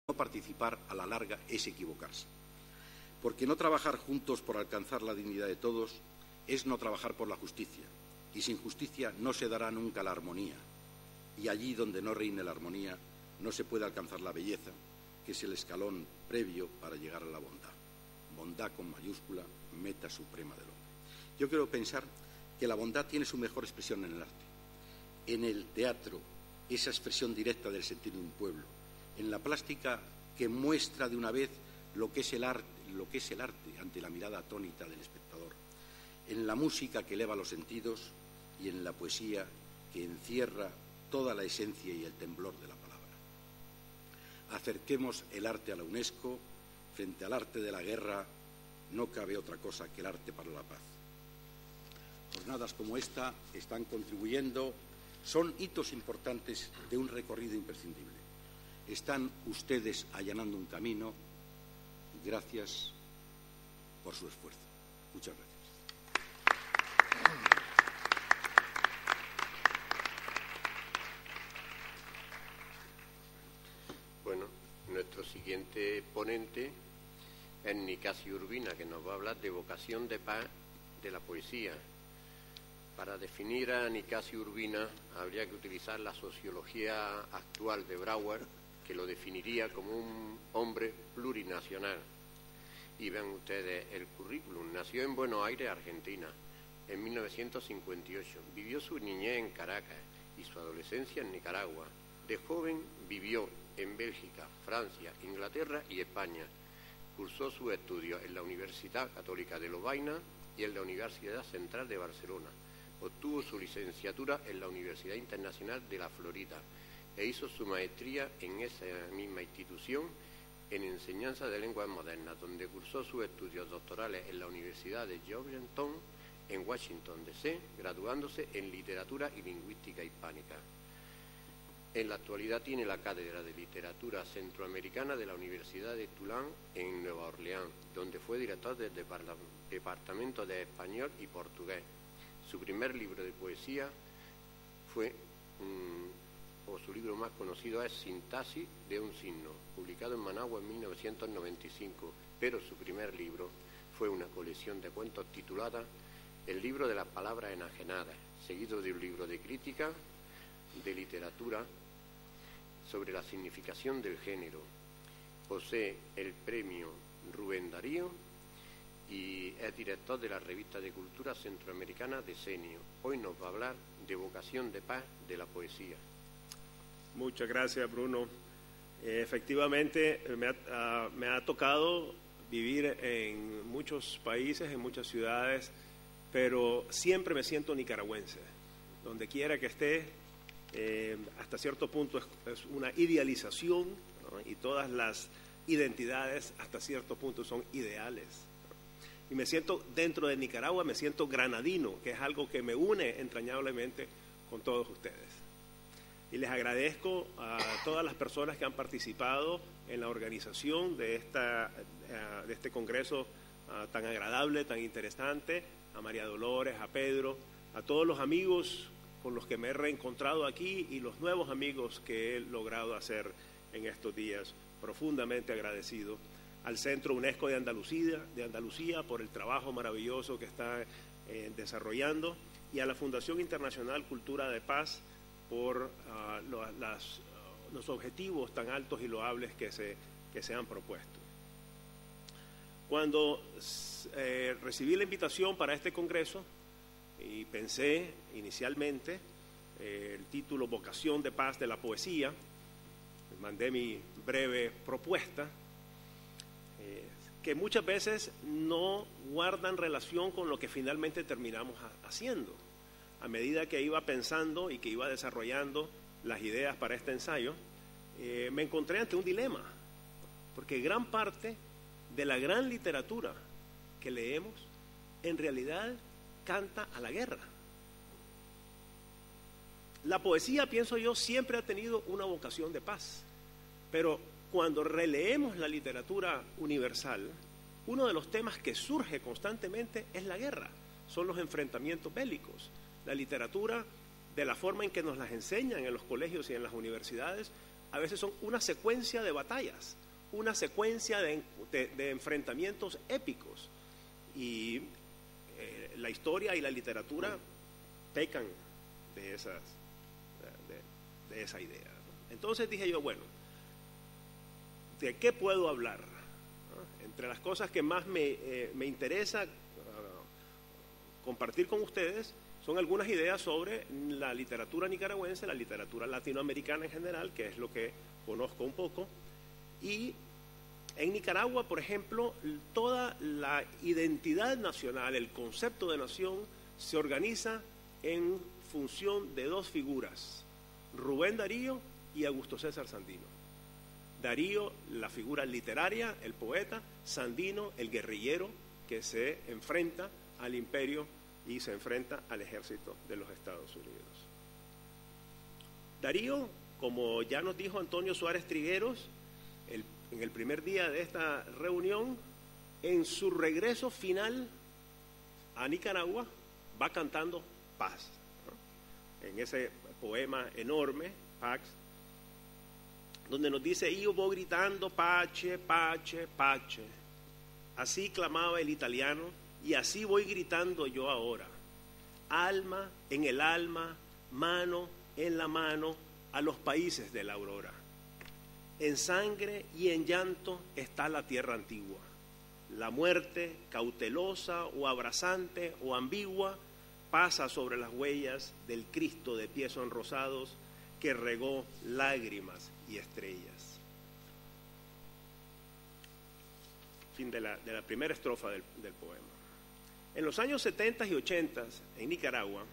no participar a la larga es equivocarse. Porque no trabajar juntos por alcanzar la dignidad de todos es no trabajar por la justicia, y sin justicia no se dará nunca la armonía, y allí donde no reine la armonía no se puede alcanzar la belleza, que es el escalón previo para llegar a la bondad. Bondad con mayúscula, meta suprema del hombre. Yo quiero pensar que la bondad tiene su mejor expresión en el arte, en el teatro, esa expresión directa del sentir de un pueblo, en la plástica que muestra de una vez lo que es el arte ante la mirada atónita del espectador, en la música que eleva los sentidos y en la poesía que encierra toda la esencia y el temblor de la palabra. Acerquemos el arte a la UNESCO. Frente al arte de la guerra no cabe otra cosa que el arte para la paz. Jornadas como esta están contribuyendo, son hitos importantes de un recorrido imprescindible. Están ustedes allanando un camino. Gracias por su esfuerzo. Muchas gracias. Bueno, nuestro siguiente ponente es Nicasio Urbina, que nos va a hablar de vocación de paz de la poesía. Para definir a Nicasio Urbina habría que utilizar la sociología actual de Brouwer, que lo definiría como un hombre plurinacional. Y vean ustedes el currículum. Nació en Buenos Aires, Argentina, en 1958. Vivió su niñez en Caracas y su adolescencia en Nicaragua. De joven vivió en Bélgica, Francia, Inglaterra y España. Cursó sus estudios en la Universidad Católica de Lovaina y en la Universidad Central de Barcelona. Obtuvo su licenciatura en la Universidad Internacional de la Florida e hizo su maestría en esa misma institución en enseñanza de lenguas modernas, donde cursó sus estudios doctorales en la Universidad de Georgetown en Washington, D.C., graduándose en literatura y lingüística hispánica. En la actualidad tiene la cátedra de literatura centroamericana de la Universidad de Tulane en Nueva Orleans, donde fue director del departamento de español y portugués. Su primer libro de poesía su libro más conocido es Sintaxis de un signo, publicado en Managua en 1995, pero su primer libro fue una colección de cuentos titulada El libro de las palabras enajenadas, seguido de un libro de crítica de literatura sobre la significación del género. Posee el premio Rubén Darío y es director de la revista de cultura centroamericana Decenio. Hoy nos va a hablar de vocación de paz de la poesía. Muchas gracias, Bruno. Efectivamente, me ha tocado vivir en muchos países, en muchas ciudades, pero siempre me siento nicaragüense. Donde quiera que esté, hasta cierto punto es una idealización, ¿no? Y todas las identidades hasta cierto punto son ideales. Y me siento, dentro de Nicaragua, me siento granadino, que es algo que me une entrañablemente con todos ustedes. Y les agradezco a todas las personas que han participado en la organización de este congreso tan agradable, tan interesante, a María Dolores, a Pedro, a todos los amigos con los que me he reencontrado aquí y los nuevos amigos que he logrado hacer en estos días, profundamente agradecido. Al Centro UNESCO de Andalucía por el trabajo maravilloso que está desarrollando, y a la Fundación Internacional Cultura de Paz por los objetivos tan altos y loables que se han propuesto. Cuando recibí la invitación para este congreso y pensé inicialmente el título Vocación de Paz de la Poesía, mandé mi breve propuesta, que muchas veces no guardan relación con lo que finalmente terminamos haciendo. A medida que iba pensando y que iba desarrollando las ideas para este ensayo, me encontré ante un dilema, porque gran parte de la gran literatura que leemos en realidad canta a la guerra. La poesía, pienso yo, siempre ha tenido una vocación de paz, pero cuando releemos la literatura universal, uno de los temas que surge constantemente es la guerra, son los enfrentamientos bélicos. La literatura, de la forma en que nos las enseñan en los colegios y en las universidades, a veces son una secuencia de batallas, una secuencia de enfrentamientos épicos. Y la historia y la literatura pecan de esa idea, ¿no? Entonces dije yo, bueno, ¿de qué puedo hablar? ¿No? Entre las cosas que más me interesa compartir con ustedes son algunas ideas sobre la literatura nicaragüense, la literatura latinoamericana en general, que es lo que conozco un poco. Y en Nicaragua, por ejemplo, toda la identidad nacional, el concepto de nación, se organiza en función de dos figuras, Rubén Darío y Augusto César Sandino. Darío, la figura literaria, el poeta; Sandino, el guerrillero que se enfrenta al imperio y se enfrenta al ejército de los Estados Unidos. Darío, como ya nos dijo Antonio Suárez Trigueros, en el primer día de esta reunión, en su regreso final a Nicaragua, va cantando paz, ¿no? En ese poema enorme, Pax, donde nos dice: "Io voy gritando pace, pace, pace". Así clamaba el italiano y así voy gritando yo ahora. Alma en el alma, mano en la mano, a los países de la aurora. En sangre y en llanto está la tierra antigua. La muerte, cautelosa o abrasante o ambigua, pasa sobre las huellas del Cristo de pies sonrosados que regó lágrimas y estrellas. Fin de la primera estrofa del poema. En los años 70 y 80 en Nicaragua,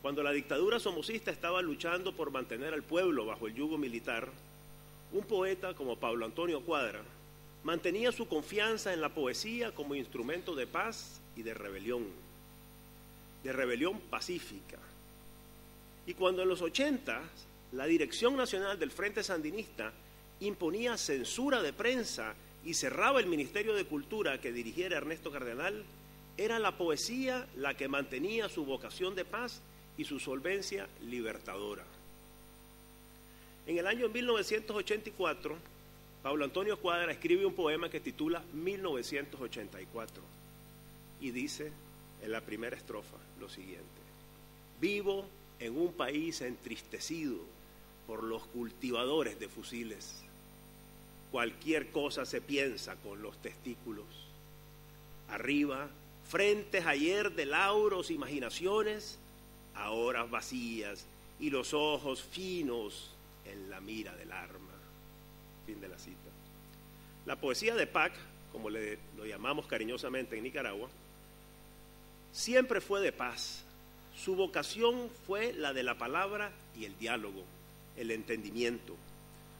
cuando la dictadura somocista estaba luchando por mantener al pueblo bajo el yugo militar, un poeta como Pablo Antonio Cuadra mantenía su confianza en la poesía como instrumento de paz y de rebelión pacífica. Y cuando en los 80 la Dirección Nacional del Frente Sandinista imponía censura de prensa y cerraba el Ministerio de Cultura que dirigiera Ernesto Cardenal, era la poesía la que mantenía su vocación de paz y su solvencia libertadora. En el año 1984, Pablo Antonio Cuadra escribe un poema que titula 1984 y dice en la primera estrofa lo siguiente: vivo en un país entristecido por los cultivadores de fusiles. Cualquier cosa se piensa con los testículos. Arriba, frentes ayer de lauros, imaginaciones, ahora vacías, y los ojos finos en la mira del arma. Fin de la cita. La poesía de Pac, como lo llamamos cariñosamente en Nicaragua, siempre fue de paz. Su vocación fue la de la palabra y el diálogo, el entendimiento.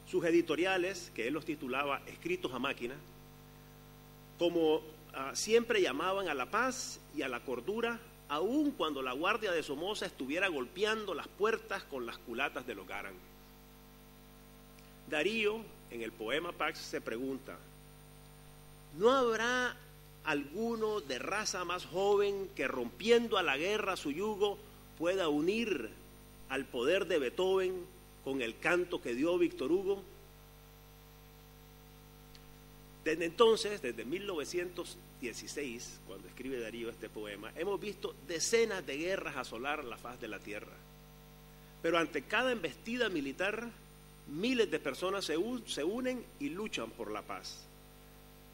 Sus editoriales, que él los titulaba Escritos a Máquina, como siempre llamaban a la paz y a la cordura, aun cuando la Guardia de Somoza estuviera golpeando las puertas con las culatas de los Garang. Darío, en el poema Pax, se pregunta: ¿no habrá alguno de raza más joven que, rompiendo a la guerra su yugo, pueda unir al poder de Beethoven con el canto que dio Víctor Hugo? Desde entonces, desde 1916, cuando escribe Darío este poema, hemos visto decenas de guerras asolar la faz de la tierra. Pero ante cada embestida militar, miles de personas se unen y luchan por la paz.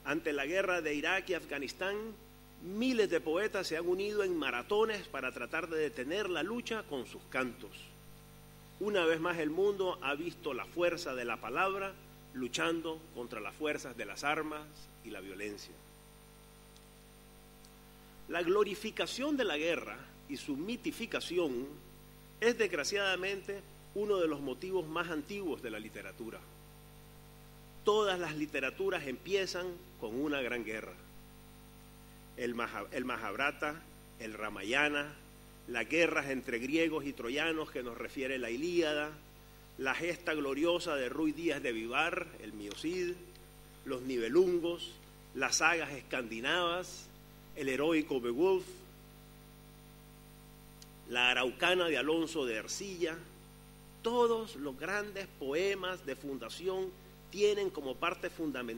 Ante la guerra de Irak y Afganistán, miles de poetas se han unido en maratones para tratar de detener la lucha con sus cantos. Una vez más el mundo ha visto la fuerza de la palabra luchando contra las fuerzas de las armas y la violencia. La glorificación de la guerra y su mitificación es desgraciadamente uno de los motivos más antiguos de la literatura. Todas las literaturas empiezan con una gran guerra. El Mahabharata, el Ramayana, las guerras entre griegos y troyanos que nos refiere la Ilíada, la gesta gloriosa de Ruy Díaz de Vivar, el Miocid, los Nibelungos, las sagas escandinavas, el heroico Beowulf, la Araucana de Alonso de Ercilla. todos los grandes poemas de fundación tienen como parte fundamental